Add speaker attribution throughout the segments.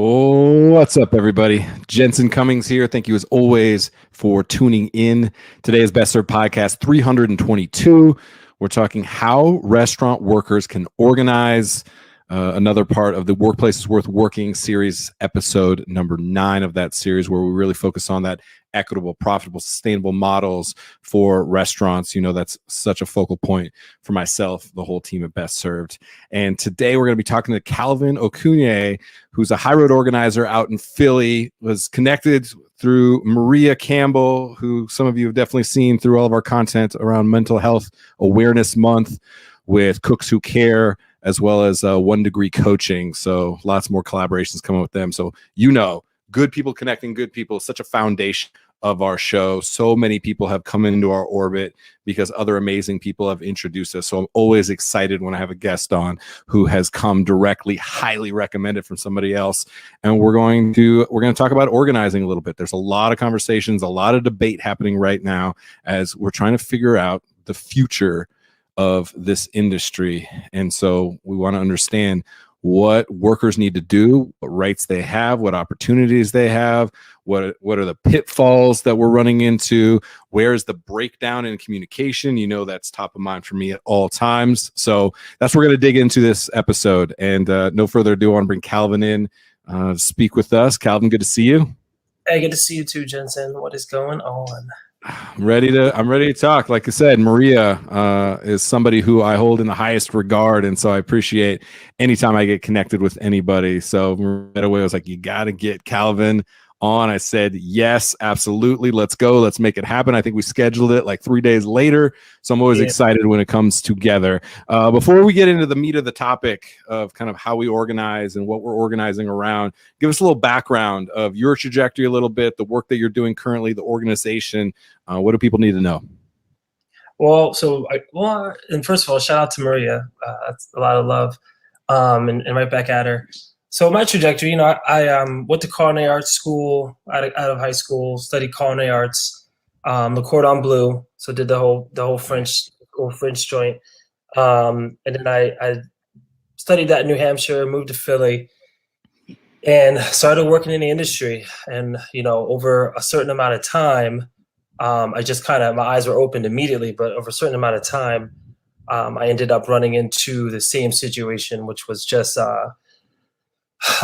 Speaker 1: Oh, what's up, everybody? Jensen Cummings here. Thank you, as always, for tuning in. Today's Best Served Podcast 322. We're talking how restaurant workers can organize. Another part of the Workplace is Worth Working series, episode number 9 of that series, where we really focus on that equitable, profitable, sustainable models for restaurants. You know, that's such a focal point for myself, the whole team at Best Served. And today we're going to be talking to Calvin Okunoye, who's a high road organizer out in Philly, was connected through Maria Campbell, who some of you have definitely seen through all of our content around Mental Health Awareness Month with Cooks Who Care, as well as 1 Degree Coaching. So lots more collaborations coming with them. So, you know, good people connecting good people, such a foundation of our show. So many people have come into our orbit because other amazing people have introduced us. So I'm always excited when I have a guest on who has come directly, highly recommended from somebody else. And we're going to talk about organizing a little bit. There's a lot of conversations, a lot of debate happening right now as we're trying to figure out the future of this industry. And so we want to understand what workers need to do, what rights they have, what opportunities they have, what are the pitfalls that we're running into, where is the breakdown in communication. You know, that's top of mind for me at all times. So that's what we're going to dig into this episode. And no further ado, I want to bring Calvin in to speak with us. Calvin, good to see you.
Speaker 2: Hey, good to see you too, Jensen. What is going on?
Speaker 1: I'm ready to talk. Like I said, Maria is somebody who I hold in the highest regard, and so I appreciate anytime I get connected with anybody. So right away I was like, you got to get Calvin on. I said, yes, absolutely. Let's go. Let's make it happen. I think we scheduled it like 3 days later. So I'm always excited when it comes together. Before we get into the meat of the topic of kind of how we organize and what we're organizing around, give us a little background of your trajectory a little bit, the work that you're doing currently, the organization. What do people need to know?
Speaker 2: Well, and first of all, shout out to Maria. That's a lot of love. And right back at her. So my trajectory, you know, I went to culinary arts school out of high school, studied culinary arts, the cordon bleu. So did the whole French joint. And then I studied that in New Hampshire, moved to Philly, and started working in the industry. And, you know, over a certain amount of time, I just my eyes were opened immediately, but over a certain amount of time, I ended up running into the same situation, which was just a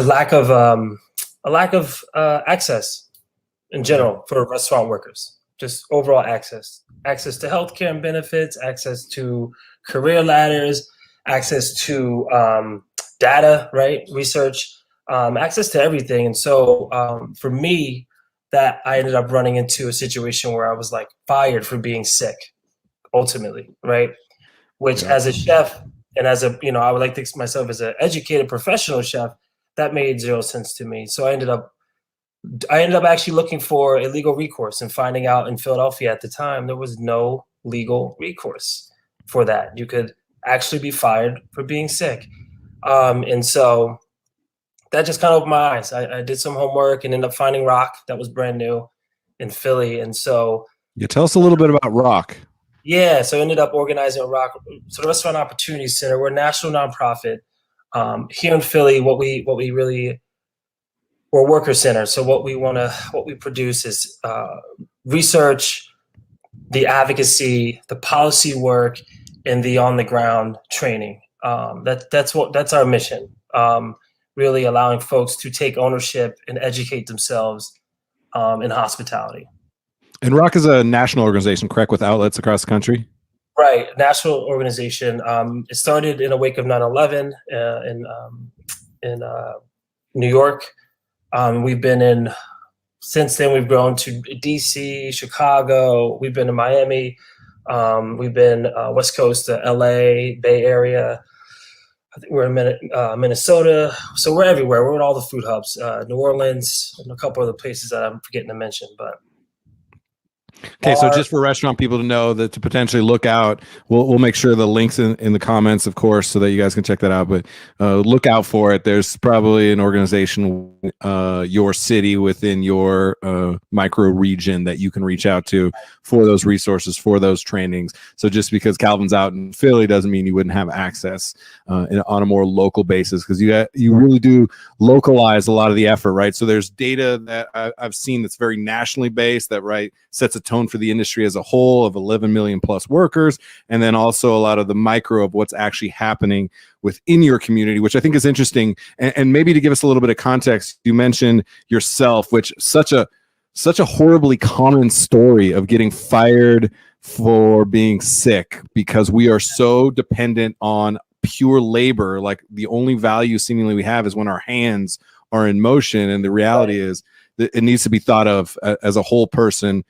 Speaker 2: lack of access in general for restaurant workers. Just overall access to healthcare and benefits, access to career ladders, access to data, right? Research, access to everything. And so for me, that I ended up running into a situation where I was like fired for being sick, ultimately, right? Which as a chef and as a, you know, I would like to think of myself as an educated professional chef, that made zero sense to me. So I ended up actually looking for a legal recourse and finding out in Philadelphia at the time, there was no legal recourse for that. You could actually be fired for being sick. And so that just kind of opened my eyes. I did some homework and ended up finding ROC that was brand new in Philly. And so
Speaker 1: tell us a little bit about ROC.
Speaker 2: Yeah, so I ended up organizing a ROC, so the Restaurant Opportunity Center. We're a national nonprofit. Here in Philly, we're worker center. So what we produce is research, the advocacy, the policy work, and the on the ground training. That's our mission. Really allowing folks to take ownership and educate themselves in hospitality.
Speaker 1: And ROC is a national organization, correct, with outlets across the country?
Speaker 2: Right, national organization. It started in the wake of 9/11 in New York. We've been since then we've grown to DC, Chicago. We've been to Miami. We've been West Coast to LA, Bay Area. I think we're in Minnesota. So we're everywhere. We're in all the food hubs, New Orleans, and a couple other places that I'm forgetting to mention, but.
Speaker 1: Okay, so just for restaurant people to know that to potentially look out, we'll make sure the links in the comments, of course, so that you guys can check that out. But look out for it. There's probably an organization your city, within your micro region that you can reach out to for those resources, for those trainings. So just because Calvin's out in Philly doesn't mean you wouldn't have access on a more local basis, because you really do localize a lot of the effort, right? So there's data that I've seen that's very nationally based, that sets a tone for the industry as a whole of 11 million plus workers, and then also a lot of the micro of what's actually happening within your community, which I think is interesting. And maybe to give us a little bit of context, you mentioned yourself, which such a horribly common story of getting fired for being sick, because we are so dependent on pure labor. Like the only value seemingly we have is when our hands are in motion. And the reality is that it needs to be thought of as a whole person,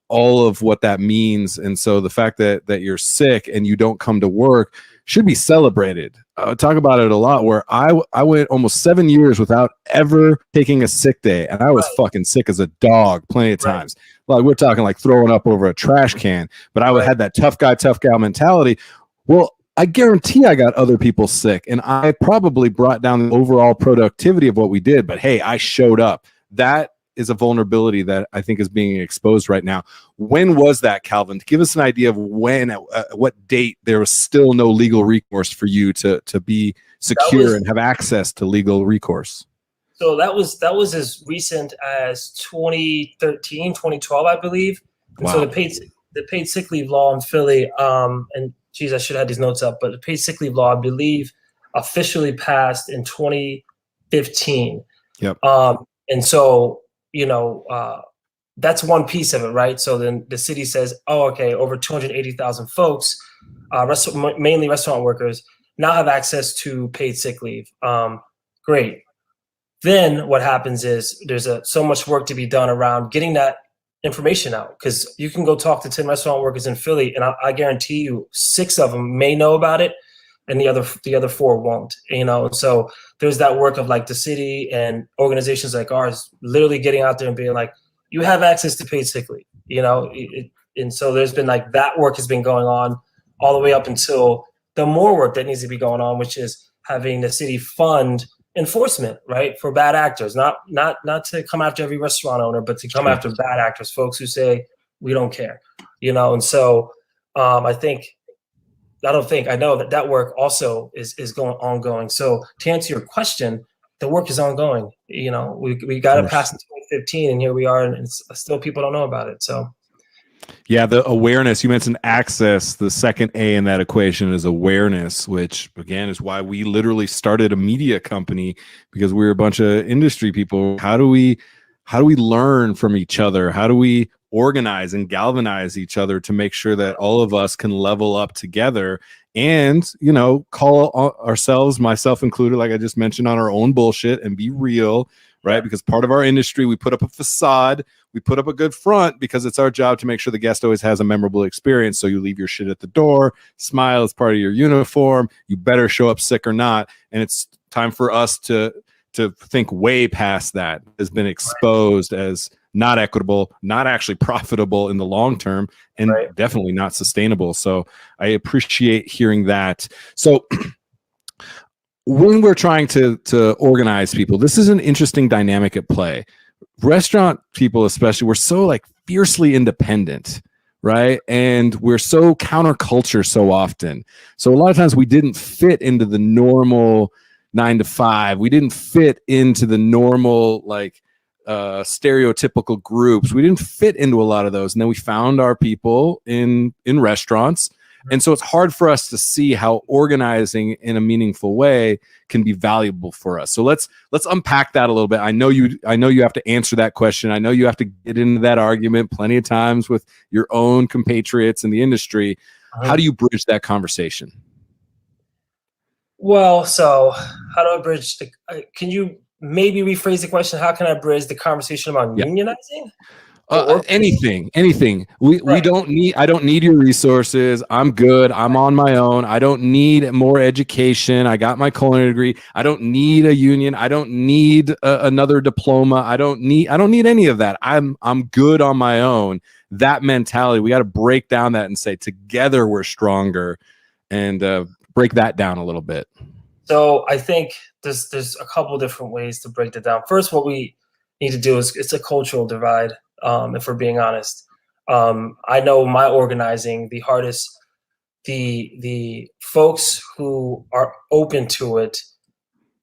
Speaker 1: all of what that means. And so the fact that you're sick and you don't come to work should be celebrated. I talk about it a lot, where I went almost 7 years without ever taking a sick day, and I was fucking sick as a dog plenty of times. Like we're talking like throwing up over a trash can, but I had that tough guy mentality. Well, I guarantee I got other people sick, and I probably brought down the overall productivity of what we did, but hey, I showed up. That is a vulnerability that I think is being exposed right now. When was that, Calvin? Give us an idea of when, at what date there was still no legal recourse for you to be secure and have access to legal recourse.
Speaker 2: So that was as recent as 2013, 2012, I believe. And
Speaker 1: wow.
Speaker 2: So the paid sick leave law in Philly, and geez, I should have these notes up, but the paid sick leave law, I believe, officially passed in 2015.
Speaker 1: Yep.
Speaker 2: And so, that's one piece of it, right? So then the city says, oh, okay, over 280,000 folks, mainly restaurant workers, now have access to paid sick leave. Great. Then what happens is there's so much work to be done around getting that information out, because you can go talk to 10 restaurant workers in Philly, and I guarantee you 6 of them may know about it, and the other 4 won't. So there's that work of like the city and organizations like ours literally getting out there and being like, you have access to paid sick leave, and so there's been like that work has been going on all the way up until the more work that needs to be going on, which is having the city fund enforcement, right, for bad actors, not to come after every restaurant owner, but to come after bad actors, folks who say we don't care, and so I know that work also is ongoing. So to answer your question, the work is ongoing. We got it passed in 2015, and here we are, and still people don't know about it. So.
Speaker 1: Yeah, the awareness, you mentioned access. The second A in that equation is awareness, which again is why we literally started a media company, because we're a bunch of industry people. How do we learn from each other? How do we organize and galvanize each other to make sure that all of us can level up together and, call ourselves, myself included, like I just mentioned, on our own bullshit and be real, right? Because part of our industry, we put up a facade, we put up a good front, because it's our job to make sure the guest always has a memorable experience. So you leave your shit at the door, smile as part of your uniform, you better show up sick or not. And it's time for us to think way past that. Has been exposed as not equitable, not actually profitable in the long term, and definitely not sustainable. So I appreciate hearing that. So when we're trying to organize people, this is an interesting dynamic at play. Restaurant people especially, we're so like fiercely independent, right? And we're so counterculture so often. So a lot of times we didn't fit into the normal 9 to 5. We didn't fit into the normal stereotypical groups. We didn't fit into a lot of those. And then we found our people in restaurants. And so it's hard for us to see how organizing in a meaningful way can be valuable for us. So let's unpack that a little bit. I know you have to answer that question. I know you have to get into that argument plenty of times with your own compatriots in the industry. How do you bridge that conversation?
Speaker 2: Well, so how do I bridge can you maybe rephrase the question? How can I bridge the conversation about unionizing?
Speaker 1: Anything. We don't need, I don't need your resources. I'm good. I'm on my own. I don't need more education. I got my culinary degree. I don't need a union. I don't need another diploma. I don't need any of that. I'm good on my own. That mentality, we got to break down that and say together we're stronger, and break that down a little bit.
Speaker 2: So I think there's a couple different ways to break that down. First, what we need to do is it's a cultural divide. If we're being honest, I know my organizing the hardest. The folks who are open to it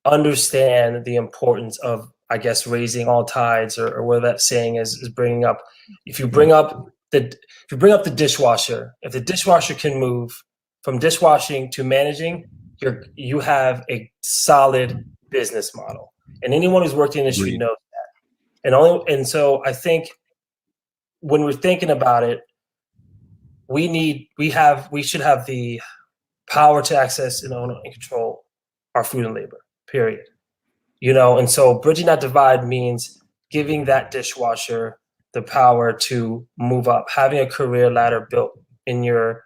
Speaker 2: understand the importance of, I guess, raising all tides, or what that saying is bringing up. If you bring up the dishwasher, if the dishwasher can move from dishwashing to managing, you have a solid business model. And anyone who's worked in the industry knows that. And so I think when we're thinking about it, we should have the power to access and own and control our food and labor, period. And so bridging that divide means giving that dishwasher the power to move up, having a career ladder built in your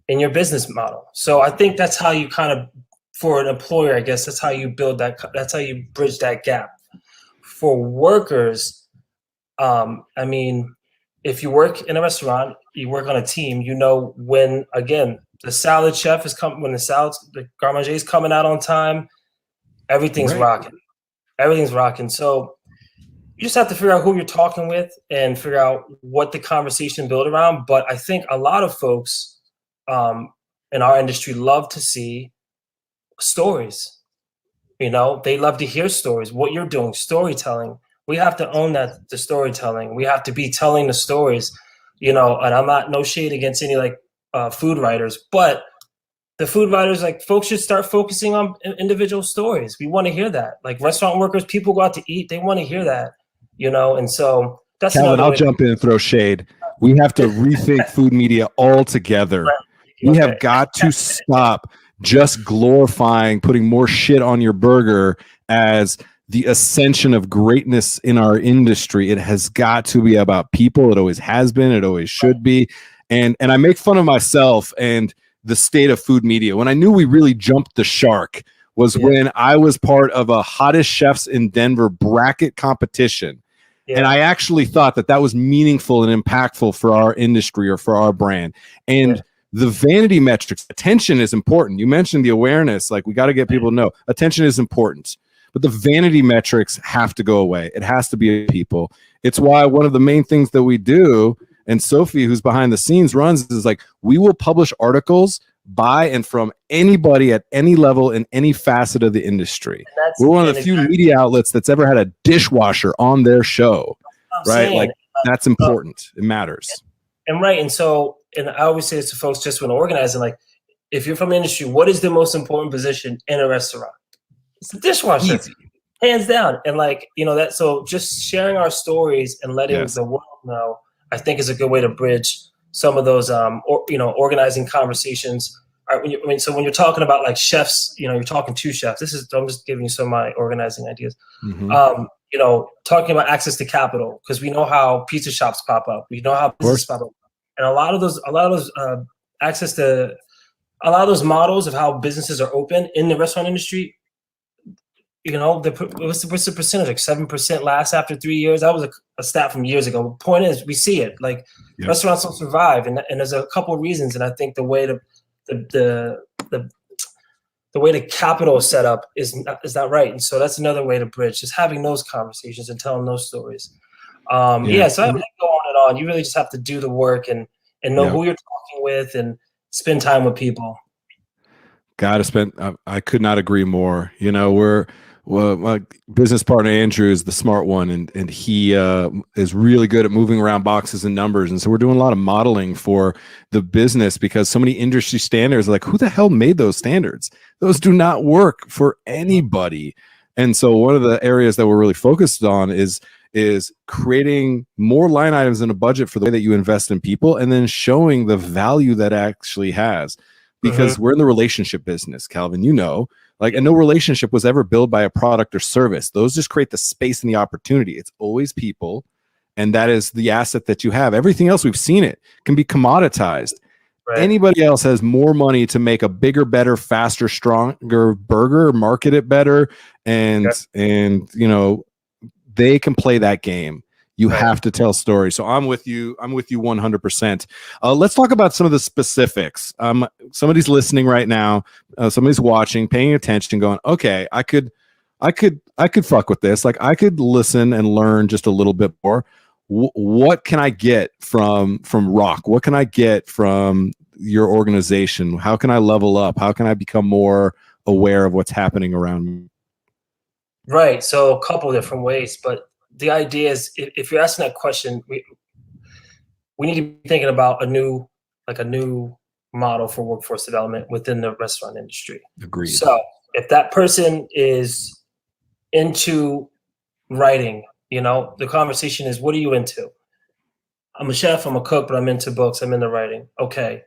Speaker 2: business model. So I think that's how you kind of, for an employer, I guess that's how you build that. That's how you bridge that gap. For workers, I mean, if you work in a restaurant, you work on a team, when, again, the salad chef is coming, when the garde manger is coming out on time, everything's rocking. Everything's rocking. So you just have to figure out who you're talking with and figure out what the conversation build around. But I think a lot of folks in our industry love to see stories. They love to hear stories, what you're doing, storytelling. We have to own the storytelling. We have to be telling the stories, and I'm not, no shade against any food writers, but the food writers, folks should start focusing on individual stories. We want to hear that. Like restaurant workers, people go out to eat, they want to hear that, and so that's
Speaker 1: Calvin, I'll jump in and throw shade. We have to rethink food media altogether. We have got to stop just glorifying putting more shit on your burger as the ascension of greatness in our industry. It has got to be about people. It always has been. It always should be. And I make fun of myself and the state of food media. When I knew we really jumped the shark was when I was part of a Hottest Chefs in Denver bracket competition. Yeah. And I actually thought that was meaningful and impactful for our industry or for our brand. And the vanity metrics, attention is important. You mentioned the awareness, we got to get people to know attention is important. But the vanity metrics have to go away. It has to be people. It's why one of the main things that we do, and Sophie, who's behind the scenes, runs, is we will publish articles by and from anybody at any level in any facet of the industry. We're one of the few media outlets that's ever had a dishwasher on their show, right? That's important. It matters.
Speaker 2: And so, and I always say this to folks just when organizing, if you're from the industry, what is the most important position in a restaurant? It's the dishwasher, hands down. And that, so just sharing our stories and letting the world know, I think is a good way to bridge some of those, organizing conversations. So when you're talking about chefs, you're talking to chefs. I'm just giving you some of my organizing ideas. Mm-hmm. Talking about access to capital, because we know how pizza shops pop up. We know how businesses pop up. And a lot of those access to a lot of those models of how businesses are open in the restaurant industry, what's the percentage? 7% last after 3 years. That was a stat from years ago. The point is, we see it. Restaurants don't survive, and there's a couple of reasons. And I think the way the way the capital is set up is not right. And so that's another way to bridge, just having those conversations and telling those stories. So I go on and on. You really just have to do the work and know who you're talking with and spend time with people.
Speaker 1: I could not agree more. My business partner Andrew is the smart one, and he is really good at moving around boxes and numbers. And so we're doing a lot of modeling for the business, because so many industry standards are who the hell made those standards? Those do not work for anybody. And so one of the areas that we're really focused on is creating more line items in a budget for the way that you invest in people, and then showing the value that actually has. Because we're in the relationship business, Calvin, and no relationship was ever built by a product or service. Those just create the space and the opportunity. It's always people, and that is the asset that you have. Everything else, we've seen it, can be commoditized. Right. Anybody else has more money to make a bigger, better, faster, stronger burger, market it better, and they can play that game. You have to tell stories. So I'm with you 100%. Let's talk about some of the specifics. Somebody's listening right now, somebody's watching, paying attention, going, okay, I could fuck with this. Like, I could listen and learn just a little bit more. What can I get from ROC? What can I get from your organization? How can I level up? How can I become more aware of what's happening around me?
Speaker 2: Right. So a couple different ways, but the idea is, if you're asking that question, we need to be thinking about a new model for workforce development within the restaurant industry.
Speaker 1: Agreed.
Speaker 2: So if that person is into writing, the conversation is, what are you into? I'm a chef, I'm a cook, but I'm into books, I'm into writing. Okay.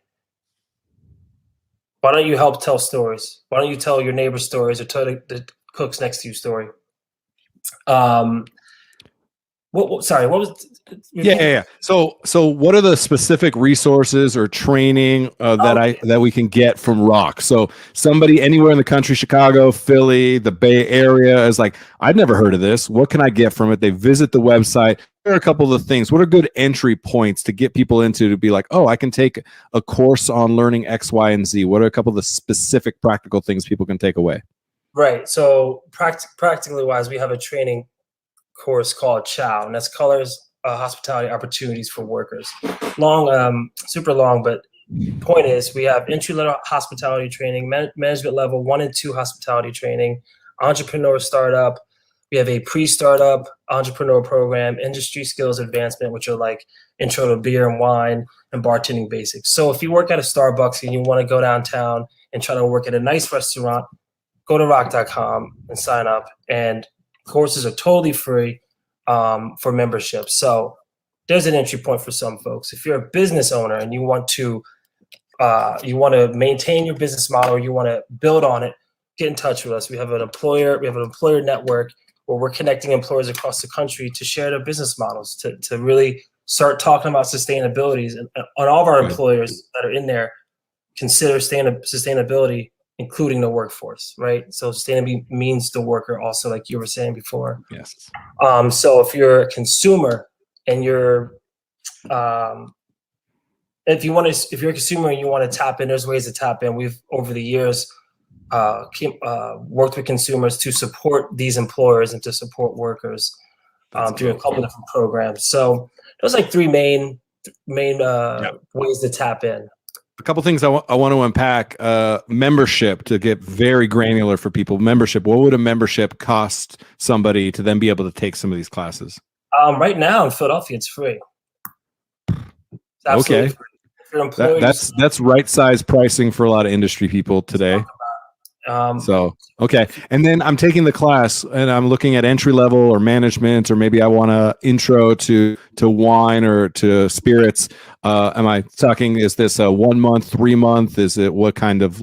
Speaker 2: Why don't you help tell stories? Why don't you tell your neighbor's stories, or tell the cooks next to you story? Sorry, what was?
Speaker 1: Yeah. So what are the specific resources or training that we can get from ROC? So somebody anywhere in the country, Chicago, Philly, the Bay Area, is like, I've never heard of this. What can I get from it? They visit the website. There are a couple of things. What are good entry points to get people into, to be like, oh, I can take a course on learning X, Y, and Z? What are a couple of the specific practical things people can take away?
Speaker 2: Right. So practically wise, we have a training course called CHOW, and that's Colors, Hospitality Opportunities for Workers. Long, super long, but point is, we have entry-level hospitality training, management level 1 and 2 hospitality training, entrepreneur startup. We have a pre-startup entrepreneur program, industry skills advancement, which are like intro to beer and wine and bartending basics. So if you work at a Starbucks and you want to go downtown and try to work at a nice restaurant, go to roc.com and sign up, and courses are totally free for membership. So there's an entry point for some folks. If you're a business owner and you want to maintain your business model, or you want to build on it, get in touch with us. We have an employer network where we're connecting employers across the country to share their business models, to really start talking about sustainabilities. And all of our employers that are in there consider sustainability, including the workforce, right? So sustainability means the worker also, like you were saying before.
Speaker 1: Yes.
Speaker 2: So if you're a consumer and you're, if you're a consumer and you want to tap in, there's ways to tap in. We've, over the years, worked with consumers to support these employers and to support workers through a couple different programs. So those are like three main ways to tap in.
Speaker 1: A couple things I want to unpack. Membership, to get very granular for people. Membership. What would a membership cost somebody to then be able to take some of these classes?
Speaker 2: Right now in Philadelphia, it's free. It's absolutely free. If your employees,
Speaker 1: that's right size pricing for a lot of industry people today. So, okay. And then I'm taking the class and I'm looking at entry level or management, or maybe I want to intro to wine or to spirits. Am I talking, is this a 1 month, 3 month? Is it, what kind of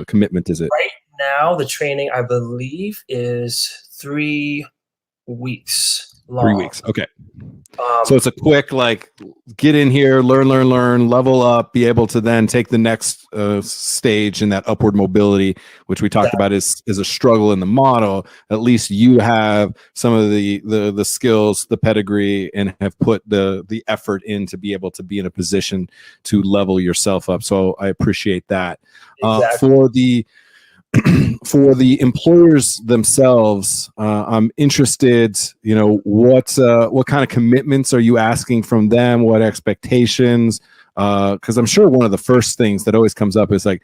Speaker 1: commitment is it?
Speaker 2: Right now, the training, I believe, is 3 weeks long.
Speaker 1: 3 weeks. Okay. So it's a quick, like, get in here, learn, level up, be able to then take the next stage in that upward mobility, which we talked about is a struggle in the model. At least you have some of the skills, the pedigree, and have put the effort in to be able to be in a position to level yourself up. So I appreciate that.
Speaker 2: Exactly.
Speaker 1: For the employers themselves, I'm interested, what kind of commitments are you asking from them? What expectations? Because I'm sure one of the first things that always comes up is like,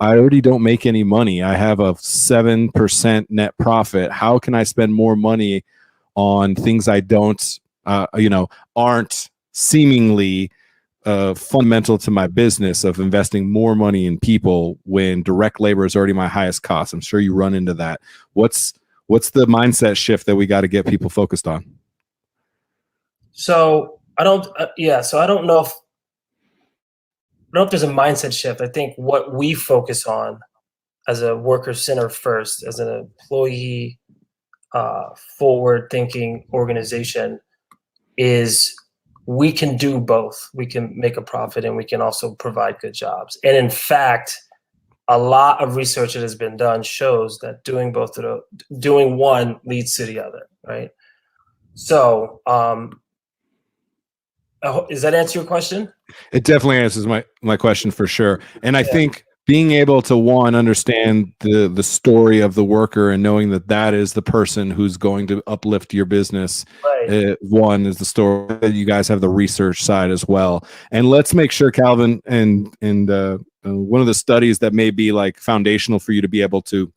Speaker 1: I already don't make any money. I have a 7% net profit. How can I spend more money on things I don't, aren't seemingly fundamental to my business of investing more money in people when direct labor is already my highest cost? I'm sure you run into that. What's the mindset shift that we got to get people focused on?
Speaker 2: So I don't know if there's a mindset shift. I think what we focus on as a worker center first, as an employee forward thinking organization, is we can do both. We can make a profit and we can also provide good jobs. And in fact, a lot of research that has been done shows that doing one leads to the other, right? So Does that answer your question?
Speaker 1: It definitely answers my question for sure. And I think being able to understand the story of the worker and knowing that that is the person who's going to uplift your business.
Speaker 2: Right.
Speaker 1: One is the story that you guys have the research side as well. And let's make sure, Calvin, and one of the studies that may be like foundational for you to be able to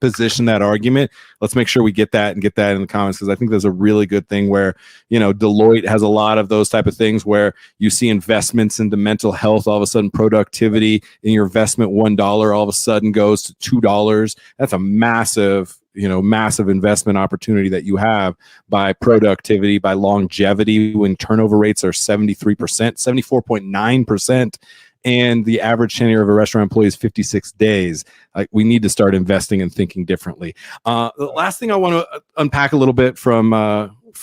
Speaker 1: position that argument. Let's make sure we get that and get that in the comments, because I think there's a really good thing where, Deloitte has a lot of those type of things where you see investments into mental health, all of a sudden productivity in your investment, $1 all of a sudden goes to $2. That's a massive investment opportunity that you have by productivity, by longevity, when turnover rates are 73%, 74.9%. And the average tenure of a restaurant employee is 56 days. Like, we need to start investing and thinking differently. The last thing I want to unpack a little bit from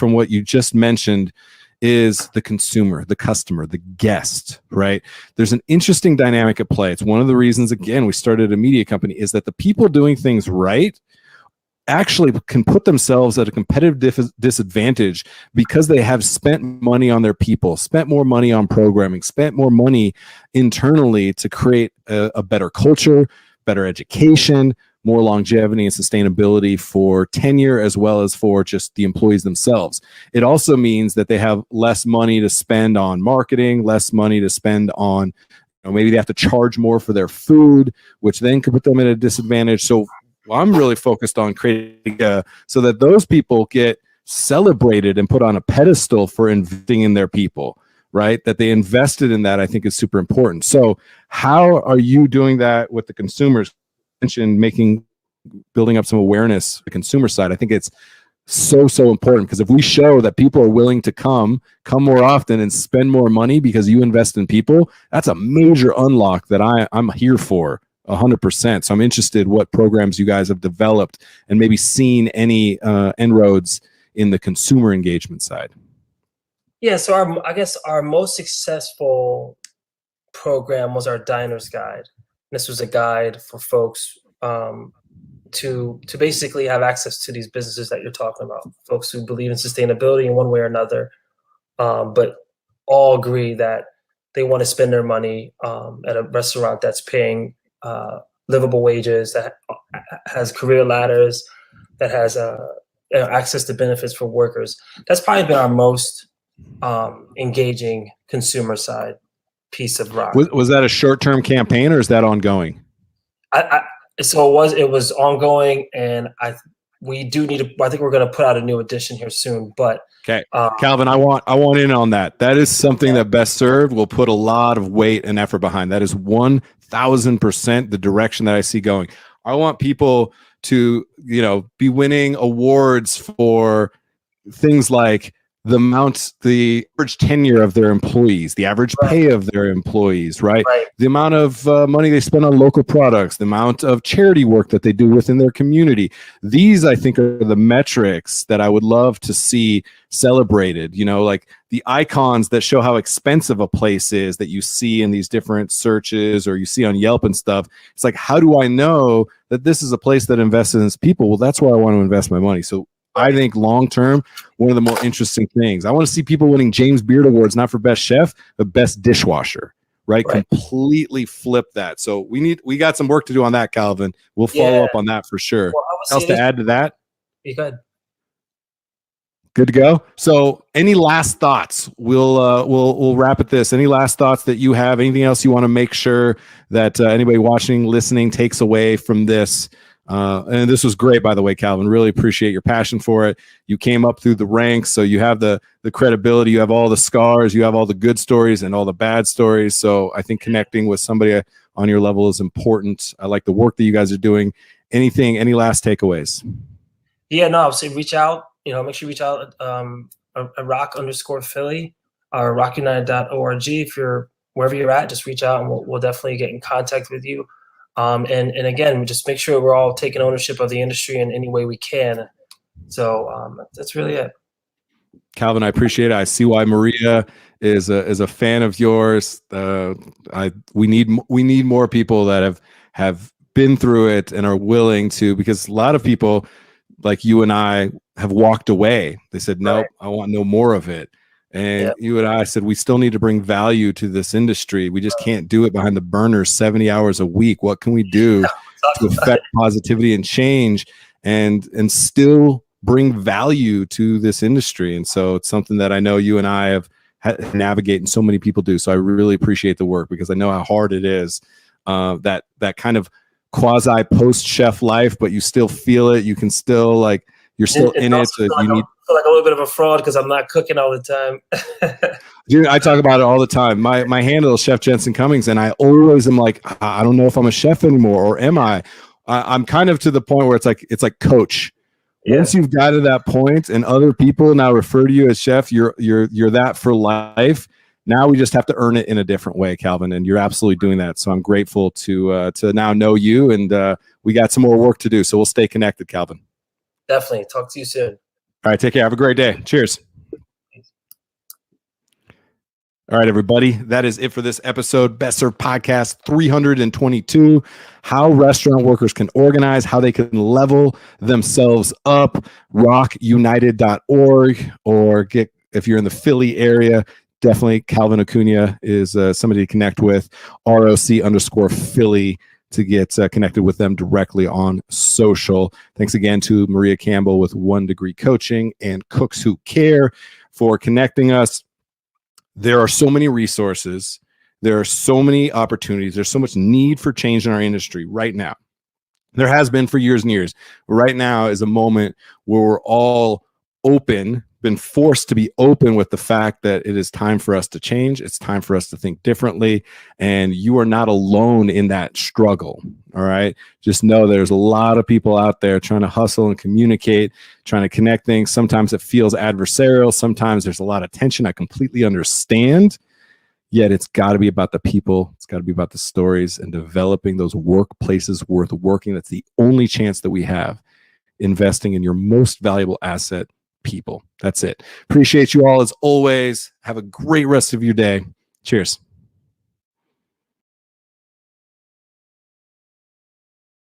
Speaker 1: what you just mentioned is the consumer, the customer, the guest, right? There's an interesting dynamic at play. It's one of the reasons, again, we started a media company, is that the people doing things right actually can put themselves at a competitive disadvantage because they have spent money on their people, spent more money on programming, spent more money internally to create a better culture, better education, more longevity and sustainability for tenure, as well as for just the employees themselves. It also means that they have less money to spend on marketing, less money to spend on, maybe they have to charge more for their food, which then could put them at a disadvantage. So I'm really focused on creating so that those people get celebrated and put on a pedestal for investing in their people, right? That they invested in that, I think, is super important. So how are you doing that with the consumers? Mentioned building up some awareness on the consumer side. I think it's so important, because if we show that people are willing to come more often and spend more money because you invest in people, that's a major unlock that I'm here for. 100%. So I'm interested what programs you guys have developed and maybe seen any inroads in the consumer engagement side.
Speaker 2: Yeah, so I guess our most successful program was our Diner's Guide. This was a guide for folks to basically have access to these businesses that you're talking about, folks who believe in sustainability in one way or another, but all agree that they want to spend their money at a restaurant that's paying livable wages, that has career ladders, that has access to benefits for workers. That's probably been our most engaging consumer side piece of ROC.
Speaker 1: Was that a short-term campaign, or is that ongoing?
Speaker 2: So it was ongoing, and I think we're going to put out a new edition here soon. But
Speaker 1: okay, Calvin, I want in on that. That is something that Best Served will put a lot of weight and effort behind. That is 1,000% the direction that I see going. I want people to, be winning awards for things like the average tenure of their employees, the average pay of their employees, right? The amount of money they spend on local products, the amount of charity work that they do within their community. These, I think, are the metrics that I would love to see celebrated, like the icons that show how expensive a place is that you see in these different searches or you see on Yelp and stuff. It's like, how do I know that this is a place that invests in its people? Well, that's where I want to invest my money. So I think long-term, one of the more interesting things, I want to see people winning James Beard Awards, not for best chef, but best dishwasher, right? Completely flip that. So we got some work to do on that, Calvin. We'll follow up on that for sure. Well, else to add to that?
Speaker 2: You good.
Speaker 1: Good to go. So any last thoughts? We'll wrap at this. Any last thoughts that you have? Anything else you want to make sure that anybody watching, listening takes away from this? And this was great, by the way, Calvin. Really appreciate your passion for it. You came up through the ranks, so you have the credibility. You have all the scars. You have all the good stories and all the bad stories. So I think connecting with somebody on your level is important. I like the work that you guys are doing. Any last takeaways?
Speaker 2: Yeah, no, I would say reach out. Make sure you reach out at ROC_Philly or ROCUnited.org. If you're wherever you're at, just reach out and we'll definitely get in contact with you. And again, just make sure we're all taking ownership of the industry in any way we can. So that's really it.
Speaker 1: Calvin, I appreciate it. I see why Maria is a fan of yours. We need more people that have been through it and are willing to, because a lot of people like you and I have walked away. They said, nope, I want no more of it. And
Speaker 2: Yeah.
Speaker 1: you and I said, we still need to bring value to this industry. We just can't do it behind the burners 70 hours a week. What can we do to affect positivity and change and still bring value to this industry? And so it's something that I know you and I have had to navigate, and so many people do. So I really appreciate the work, because I know how hard it is, that kind of quasi post chef life, but you still feel it. You can still, like, you're still in it. So
Speaker 2: I feel like a little bit of a fraud because I'm not cooking all the time.
Speaker 1: Dude, I talk about it all the time. My handle is Chef Jensen Cummings, and I always am like, I don't know if I'm a chef anymore, or am I? I'm kind of to the point where it's like coach.
Speaker 2: Yeah.
Speaker 1: Once you've got to that point, and other people now refer to you as chef, you're that for life. Now we just have to earn it in a different way, Calvin, and you're absolutely doing that. So I'm grateful to now know you, and we got some more work to do. So we'll stay connected, Calvin.
Speaker 2: Definitely. Talk to you soon.
Speaker 1: All right, take care. Have a great day. Cheers. All right, everybody. That is it for this episode. Best Served Podcast 322. How restaurant workers can organize, how they can level themselves up. ROCUnited.org, or get, if you're in the Philly area, definitely Calvin Okunoye is somebody to connect with. ROC_Philly to get connected with them directly on social. Thanks again to Maria Campbell with 1 Degree Coaching and Cooks Who Care for connecting us. There are so many resources. There are so many opportunities. There's so much need for change in our industry right now. There has been for years and years. Right now is a moment where we're all open, been forced to be open with the fact that it is time for us to change. It's time for us to think differently. And you are not alone in that struggle. All right. Just know there's a lot of people out there trying to hustle and communicate, trying to connect things. Sometimes it feels adversarial. Sometimes there's a lot of tension. I completely understand. Yet it's got to be about the people. It's got to be about the stories and developing those workplaces worth working. That's the only chance that we have, investing in your most valuable asset, people. That's it. Appreciate you all as always. Have a great rest of your day. Cheers.